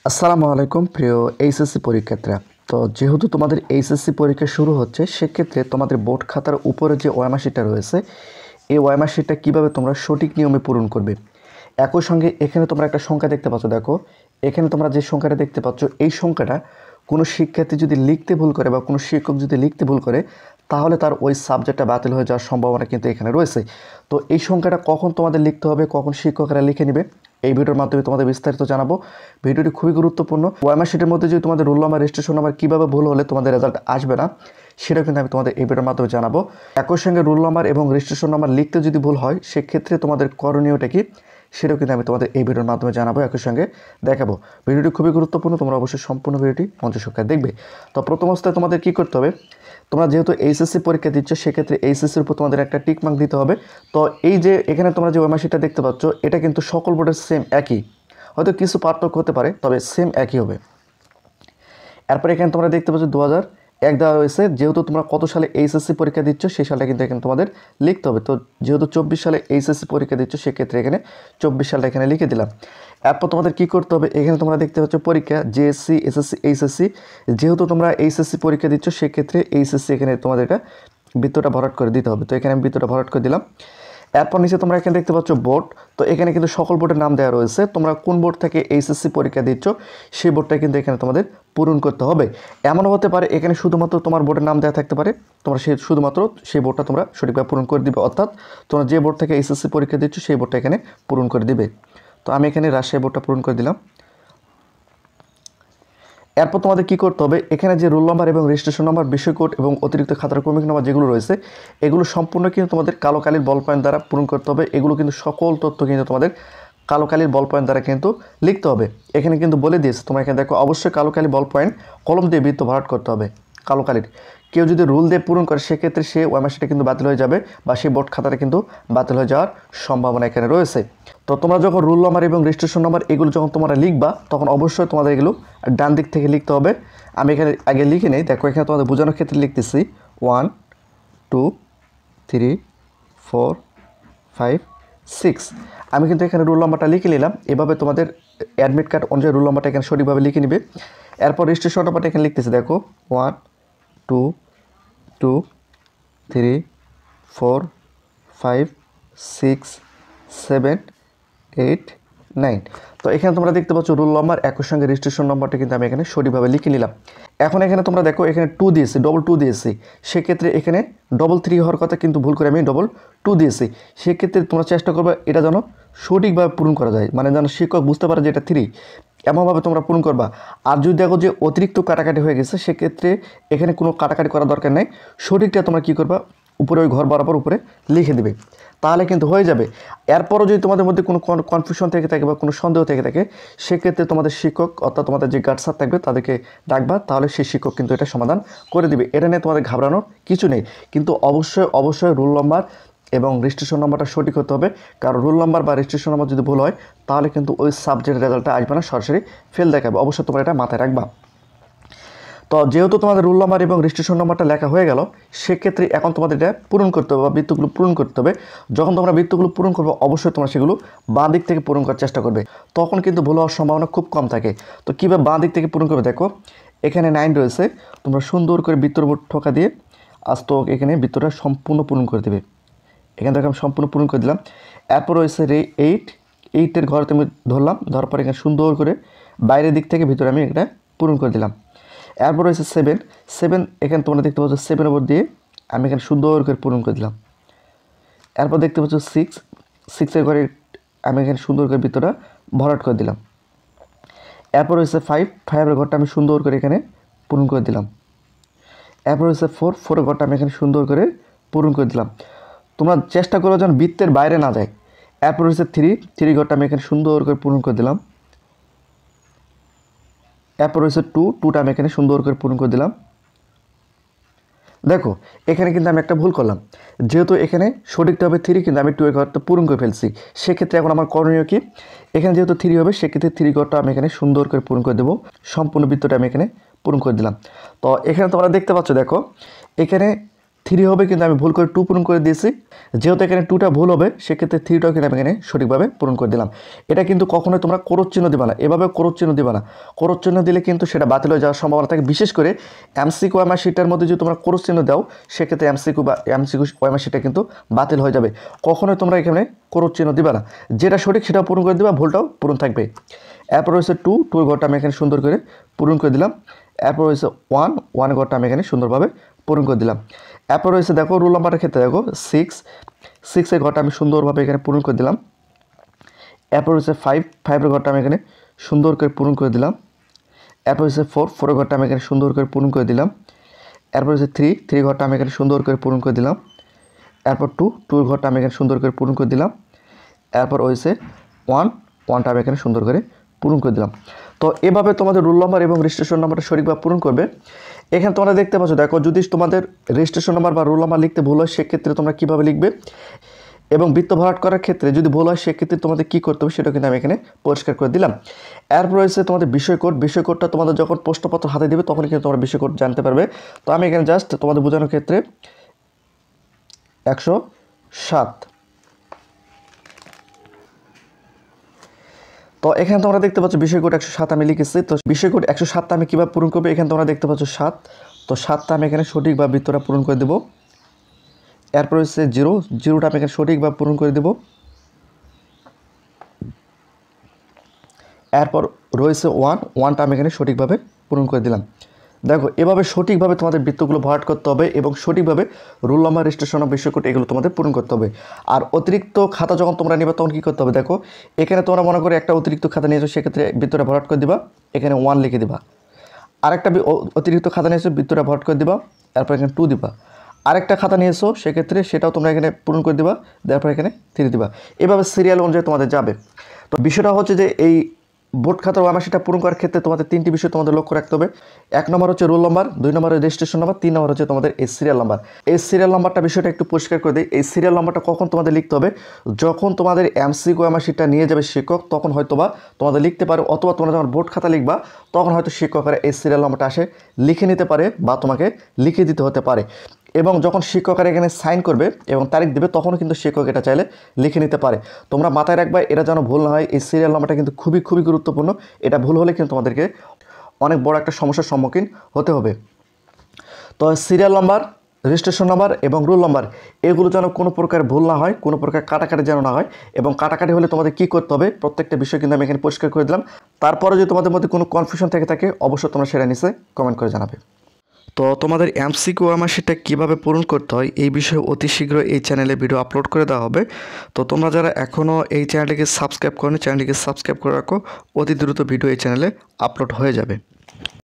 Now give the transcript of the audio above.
আসসালামু আলাইকুম প্রিয় এইচএসসি পরীক্ষার্থীরা। তো যেহেতু তোমাদের এইচএসসি পরীক্ষা শুরু হচ্ছে, সেক্ষেত্রে তোমাদের বোর্ড খাতার উপরে যে ওয়ামাশিটটা রয়েছে, এই ওয়ামাশিটটা কীভাবে তোমরা সঠিক নিয়মে পূরণ করবে। একই সঙ্গে এখানে তোমরা একটা সংখ্যা দেখতে পাচ্ছ। দেখো, এখানে তোমরা যে সংখ্যাটা দেখতে পাচ্ছ, এই সংখ্যাটা কোনো শিক্ষার্থী যদি লিখতে ভুল করে বা কোনো শিক্ষক যদি লিখতে ভুল করে, তাহলে তার ওই সাবজেক্টটা বাতিল হয়ে যাওয়ার সম্ভাবনা কিন্তু এখানে রয়েছে। তো এই সংখ্যাটা কখন তোমাদের লিখতে হবে, কখন শিক্ষকরা লিখে নেবে, এই ভিডিওর মাধ্যমে তোমাদের বিস্তারিত জানাবো। ভিডিওটি খুবই গুরুত্বপূর্ণ। ওয়াইমার শিটের মধ্যে যদি তোমাদের রোল নাম্বার, রেজিস্ট্রেশন নাম্বার কীভাবে ভুল হলে তোমাদের রেজাল্ট আসবে না, সেটা কিন্তু আমি তোমাদের এই ভিডিওর মাধ্যমে জানাবো। একই সঙ্গে রোল নাম্বার এবং রেজিস্ট্রেশন নাম্বার লিখতে যদি ভুল হয়, সেক্ষেত্রে তোমাদের করণীয়টা কি, সেটাও কিন্তু আমি তোমাদের এই ভিডিওর মাধ্যমে জানাবো, একই সঙ্গে দেখাবো। ভিডিওটি খুবই গুরুত্বপূর্ণ, তোমরা অবশ্যই সম্পূর্ণ ভিডিওটি মনোযোগ সহকারে দেখবে। তো প্রথম অবস্থায় তোমাদের কী করতে হবে, তোমরা যেহেতু এইচএসসি পরীক্ষা দিচ্ছ, সেক্ষেত্রে এইচএসসির উপর তোমাদের একটা টিক মার্ক দিতে হবে। তো এই যে এখানে তোমরা যে ওয়াইমার্কশিটটা দেখতে পাচ্ছ, এটা কিন্তু সকল বোর্ডের সেম একই, হয়তো কিছু পার্থক্য হতে পারে, তবে সেম একই হবে। এরপর এখানে তোমরা দেখতে পাচ্ছ 2001 দেওয়া রয়েছে। যেহেতু তোমরা কত সালে এইচএসসি পরীক্ষা দিচ্ছ, সেই সালটা কিন্তু এখানে তোমাদের লিখতে হবে। তো যেহেতু 24 সালে এইচএসসি পরীক্ষা দিচ্ছ, সেক্ষেত্রে এখানে 24 সালটা এখানে লিখে দিলাম। এরপর তোমাদের কী করতে হবে, এখানে তোমরা দেখতে পাচ্ছ পরীক্ষা জেএসসি, এসএসসি, এইচএসসি। যেহেতু তোমরা এইচএসসি পরীক্ষা দিচ্ছ, সেক্ষেত্রে এইচএসসি এখানে তোমাদের এটা বৃত্তটা ভরাট করে দিতে হবে। তো এখানে আমি বৃত্তটা ভরাট করে দিলাম। এরপর নিচে তোমরা এখানে দেখতে পাচ্ছ বোর্ড। তো এখানে কিন্তু সকল বোর্ডের নাম দেওয়া রয়েছে। তোমরা কোন বোর্ড থেকে এইচএসসি পরীক্ষা দিচ্ছ, সেই বোর্ডটা কিন্তু এখানে তোমাদের পূরণ করতে হবে। এমনও হতে পারে এখানে শুধুমাত্র তোমার বোর্ডের নাম দেওয়া থাকতে পারে, তোমরা শুধুমাত্র সেই বোর্ডটা তোমরা সঠিকভাবে পূরণ করে দিবে। অর্থাৎ তোমরা যে বোর্ড থেকে এইচএসসি পরীক্ষা দিচ্ছ, সেই বোর্ডটা এখানে পূরণ করে দিবে। তো আমি এখানে রাজশাহী বোর্ডটা পূরণ করে দিলাম। এরপর তোমাদের কী করতে হবে, এখানে যে রোল নাম্বার এবং রেজিস্ট্রেশন নাম্বার, বিষয় কোড এবং অতিরিক্ত খাতার ক্রমিক নাম্বার যেগুলো রয়েছে, এগুলো সম্পূর্ণ কিন্তু তোমাদের কালো কালির বল পয়েন্ট দ্বারা পূরণ করতে হবে। এগুলো কিন্তু সকল তথ্য কিন্তু তোমাদের কালো কালির বল পয়েন্ট দ্বারা কিন্তু লিখতে হবে। এখানে কিন্তু বলে দিয়েছে, তোমরা এখানে দেখো, অবশ্যই কালো কালি বল পয়েন্ট কলম দিয়ে বৃত্ত ভরাট করতে হবে কালো কালির। কেউ যদি রুল দিয়ে পূরণ করে, সেক্ষেত্রে সে ওয়াইমার্কশিটটা কিন্তু বাতিল হয়ে যাবে, বা সেই বোর্ড খাতাটা কিন্তু বাতিল হয়ে যাওয়ার সম্ভাবনা এখানে রয়েছে। তো তোমরা যখন রুল নাম্বার এবং রেজিস্ট্রেশন নাম্বার এগুলো যখন তোমরা লিখবা, তখন অবশ্যই তোমাদের এগুলো ডান দিক থেকে লিখতে হবে। আমি এখানে আগে লিখে নেই। দেখো, এখানে তোমাদের বোঝানোর ক্ষেত্রে লিখতেছি 1 2 3 4 5 6। আমি কিন্তু এখানে রোল নাম্বারটা লিখে নিলাম। এভাবে তোমাদের অ্যাডমিট কার্ড অনুযায়ী রোল নাম্বারটা এখানে সঠিকভাবে লিখে নেবে। এরপর রেজিস্ট্রেশন নাম্বারটা এখানে লিখতেছি। দেখো 1 2 2 3 4 5 6 7 8 9। তো এখানে তোমরা দেখতে পাচ্ছ রোল নাম্বার, একই সঙ্গে রেজিস্ট্রেশন নাম্বারটা কিন্তু আমি এখানে সঠিকভাবে লিখে নিলাম। এখন এখানে তোমরা দেখো, এখানে 2 দিয়েছি, ডবল 2 দিয়েছি। সেক্ষেত্রে এখানে ডবল 3 হওয়ার কথা, কিন্তু ভুল করে আমি ডবল 2 দিয়েছি। সেক্ষেত্রে তোমরা চেষ্টা করবে এটা যেন সঠিকভাবে পূরণ করা যায়, মানে যেন শিক্ষক বুঝতে পারে যে এটা 3, এমনভাবে তোমরা পূরণ করবা। আর যদি দেখো যে অতিরিক্ত কাটাকাটি হয়ে গেছে, সেক্ষেত্রে এখানে কোনো কাটাকাটি করার দরকার নেই। সঠিকটা তোমরা কী করবা, উপরে ওই ঘর বরাবর উপরে লিখে দেবে, তাহলে কিন্তু হয়ে যাবে। এরপরও যদি তোমাদের মধ্যে কোনো কনফিউশন থেকে থাকে বা কোনো সন্দেহ থেকে থাকে, সেক্ষেত্রে তোমাদের শিক্ষক অর্থাৎ তোমাদের যে গার্ড স্যার থাকবে, তাদেরকে ডাকবা, তাহলে সেই শিক্ষক কিন্তু এটা সমাধান করে দিবে। এটা নিয়ে তোমাদের ঘাবড়ানোর কিছু নেই। কিন্তু অবশ্যই অবশ্যই রোল নাম্বার এবং রেজিস্ট্রেশন নাম্বারটা সঠিক হতে হবে। কারণ রোল নাম্বার বা রেজিস্ট্রেশন নাম্বার যদি ভুল হয়, তাহলে কিন্তু ওই সাবজেক্টের রেজাল্টটা আসবে না, সরাসরি ফেল দেখাবে। অবশ্যই তোমরা এটা মাথায় রাখবা। তো যেহেতু তোমাদের রোল নাম্বার এবং রেজিস্ট্রেশন নাম্বারটা লেখা হয়ে গেল, সেক্ষেত্রে এখন তোমাদের এটা পূরণ করতে হবে বা বৃত্তগুলো পূরণ করতে হবে। যখন তোমরা বৃত্তগুলো পূরণ করবে, অবশ্যই তোমরা সেগুলো বাঁ দিক থেকে পূরণ করার চেষ্টা করবে, তখন কিন্তু ভুল হওয়ার সম্ভাবনা খুব কম থাকে। তো কীভাবে বাঁ দিক থেকে পূরণ করবে, দেখো এখানে 9 রয়েছে, তোমরা সুন্দর করে বৃত্তর উপর ঠোকা দিয়ে আস্ত এখানে বৃত্তটা সম্পূর্ণ পূরণ করে দেবে। এখানে দেখো আমি সম্পূর্ণ পূরণ করে দিলাম। এরপর রয়েছে 8 ঘর আমি ধরলাম, ধরার পর এখানে সুন্দর করে বাইরের দিক থেকে ভিতরে আমি এটা পূরণ করে দিলাম। এরপর রয়েছে 7, এখানে তোমরা দেখতে পাচ্ছ 7 ওপর দিয়ে আমি এখানে সুন্দর করে পূরণ করে দিলাম। এরপর দেখতে পাচ্ছ 6 ঘরে আমি এখানে সুন্দর করে ভিতরটা ভরাট করে দিলাম। এরপর রয়েছে 5 ঘরটা আমি সুন্দর করে এখানে পূরণ করে দিলাম। এরপর রয়েছে 4 ঘরটা আমি এখানে সুন্দর করে পূরণ করে দিলাম। তোমরা চেষ্টা করো যেন বৃত্তের বাইরে না যায়। এরপর রয়েছে 3 ঘরটা আমি এখানে সুন্দর করে পূরণ করে দিলাম। এরপর রয়েছে 2টা আমি এখানে সুন্দর করে পূরণ করে দিলাম। দেখো এখানে কিন্তু আমি একটা ভুল করলাম, যেহেতু এখানে সঠিকটা হবে 3, কিন্তু আমি 2 এর ঘরটা পূরণ করে ফেলছি। সেক্ষেত্রে এখন আমার করণীয় কি, এখানে যেহেতু 3 হবে, সেক্ষেত্রে 3 ঘরটা আমি এখানে সুন্দর করে পূরণ করে দেবো। সম্পূর্ণ বৃত্তটা আমি এখানে পূরণ করে দিলাম। তো এখানে তোমরা দেখতে পাচ্ছ, দেখো এখানে 3 হবে, কিন্তু আমি ভুল করে 2 পূরণ করে দিয়েছি। যেহেতু এখানে 2টা ভুল হবে, সেক্ষেত্রে 3টাও কিন্তু আমি এখানে সঠিকভাবে পূরণ করে দিলাম। এটা কিন্তু কখনোই তোমরা ক্রোশ চিহ্ন দিবা না, এভাবে ক্রোশ চিহ্ন দিবা না। ক্রোশ চিহ্ন দিলে কিন্তু সেটা বাতিল হয়ে যাওয়ার সম্ভাবনা থাকে। বিশেষ করে এমসিকিউ ওএমআর শিটের মধ্যে যদি তোমরা ক্রোশ চিহ্ন দাও, সেক্ষেত্রে এমসিকিউ ওএমআর শিটটা কিন্তু বাতিল হয়ে যাবে। কখনোই তোমরা এখানে ক্রোশ চিহ্ন দিবা না, যেটা সঠিক সেটাও পূরণ করে দিবা, ভুলটাও পূরণ থাকবে। এরপর রয়েছে 2 ঘরটা আমি এখানে সুন্দর করে পূরণ করে দিলাম। এরপর রয়েছে 1 ঘরটা আমি এখানে সুন্দরভাবে পূরণ করে দিলাম। এরপর রয়েছে দেখো রোল নাম্বারের ক্ষেত্রে দেখো 6 ঘরটা আমি সুন্দরভাবে এখানে পূরণ করে দিলাম। এরপর রয়েছে 5 ঘরটা আমি এখানে সুন্দর করে পূরণ করে দিলাম। এরপর রয়েছে 4 ঘরটা আমি এখানে সুন্দর করে পূরণ করে দিলাম। এরপর রয়েছে 3 ঘরটা আমি এখানে সুন্দর করে পূরণ করে দিলাম। এরপর 2 ঘরটা আমি এখানে সুন্দর করে পূরণ করে দিলাম। এরপর রয়েছে 1টা আমি এখানে সুন্দর করে পূরণ করে দিলাম। তো এভাবে তোমাদের রোল নাম্বার এবং রেজিস্ট্রেশন নাম্বারটা সঠিকভাবে পূরণ করবে। এখানে তোমরা দেখতে পাচ্ছ, দেখো যদি তোমাদের রেজিস্ট্রেশন নাম্বার বা রোল নাম্বার লিখতে ভুল হয়, সেক্ষেত্রে তোমরা কীভাবে লিখবে, এবং বৃত্ত ভরাট করার ক্ষেত্রে যদি ভুল হয়, সেক্ষেত্রে তোমাদের কী করতে হবে সেটা কিন্তু আমি এখানে পরিষ্কার করে দিলাম। এরপর রয়েছে তোমাদের বিষয় কোডটা তোমাদের যখন প্রশ্নপত্র হাতে দেবে তখন কিন্তু তোমরা বিষয় কোড জানতে পারবে। তো আমি এখানে জাস্ট তোমাদের বোঝানোর ক্ষেত্রে 107, তো এখানে তোমরা দেখতে পাচ্ছ বিষয় কোড 107 আমি লিখেছি। তো বিষয় কোড 107টা আমি কীভাবে পূরণ করবো, এখানে তোমরা দেখতে পাচ্ছ 7, তো 7টা আমি এখানে সঠিকভাবে বৃত্তটা পূরণ করে দেবো। এরপর হচ্ছে 0টা আমি এখানে সঠিকভাবে পূরণ করে দেবো। এরপর রয়েছে 1টা আমি এখানে সঠিকভাবে পূরণ করে দিলাম। দেখো এভাবে সঠিকভাবে তোমাদের বৃত্তগুলো ভরাট করতে হবে এবং সঠিকভাবে রোল নাম্বার, রেজিস্ট্রেশন নাম্বার, বিষয় কোড এগুলো তোমাদের পূরণ করতে হবে। আর অতিরিক্ত খাতা যখন তোমরা নেবে তখন কী করতে হবে, দেখো এখানে তোমরা মনে করে একটা অতিরিক্ত খাতা নিয়েছো, সেক্ষেত্রে বৃত্তটা ভরাট করে দিবা, এখানে 1 লিখে দিবা। আরেকটা অতিরিক্ত খাতা নিয়েছো, বৃত্তটা ভরাট করে দিবা, তারপর এখানে 2 দিবা। আরেকটা খাতা নিয়েছো, সেক্ষেত্রে সেটাও তোমরা এখানে পূরণ করে দিবা, তারপর এখানে 3 দিবা। এভাবে সিরিয়াল অনুযায়ী তোমাদের যাবে। তো বিষয়টা হচ্ছে যে এই বোর্ড খাতার ওএমআর শিটটা পূরণ করার ক্ষেত্রে তোমাদের 3টি বিষয় তোমাদের লক্ষ্য রাখতে হবে। 1 নম্বর হচ্ছে রোল নাম্বার, 2 নম্বর রেজিস্ট্রেশন নাম্বার, 3 নম্বর হচ্ছে তোমাদের এই সিরিয়াল নাম্বার। এই সিরিয়াল নাম্বারটা বিষয়টা একটু পরিষ্কার করে দিই। এই সিরিয়াল নাম্বারটা কখন তোমাদের লিখতে হবে, যখন তোমাদের এমসিকিউ ওএমআর শিটটা নিয়ে যাবে শিক্ষক, তখন হয়তোবা তোমাদের লিখতে পারে, অথবা তোমরা যখন বোর্ড খাতা লিখবা তখন হয়তো শিক্ষকেরা এই সিরিয়াল নাম্বারটা আসে লিখে নিতে পারে বা তোমাকে লিখে দিতে হতে পারে। এবং যখন শিক্ষকেরা এখানে সাইন করবে এবং তারিখ দেবে, তখনও কিন্তু শিক্ষক এটা চাইলে লিখে নিতে পারে। তোমরা মাথায় রাখবা, এটা যেন ভুল না হয়। এই সিরিয়াল নাম্বারটা কিন্তু খুবই গুরুত্বপূর্ণ। এটা ভুল হলে কিন্তু তোমাদেরকে অনেক বড় একটা সমস্যার সম্মুখীন হতে হবে। তো সিরিয়াল নাম্বার, রেজিস্ট্রেশন নাম্বার এবং রোল নাম্বার এগুলো যেন কোনো প্রকার ভুল না হয়, কোনো প্রকার কাটাকাটি যেন না হয়। এবং কাটাকাটি হলে তোমাদের কী করতে হবে, প্রত্যেকটা বিষয় কিন্তু আমি এখানে পরিষ্কার করে দিলাম। তারপরে যদি তোমাদের মধ্যে কোনো কনফিউশন থেকে থাকে, অবশ্যই তোমরা সেটা নিচে কমেন্ট করে জানাবে। তো তোমাদের এমসিকিউ ওএমআর শিটটা কীভাবে পূরণ করতে হয় এই বিষয়ে অতি শীঘ্র এই চ্যানেলে ভিডিও আপলোড করে দেওয়া হবে। তো তোমরা যারা এখনও এই চ্যানেলটিকে সাবস্ক্রাইব করনি, চ্যানেলটিকে সাবস্ক্রাইব করে রাখো, অতি দ্রুত ভিডিও এই চ্যানেলে আপলোড হয়ে যাবে।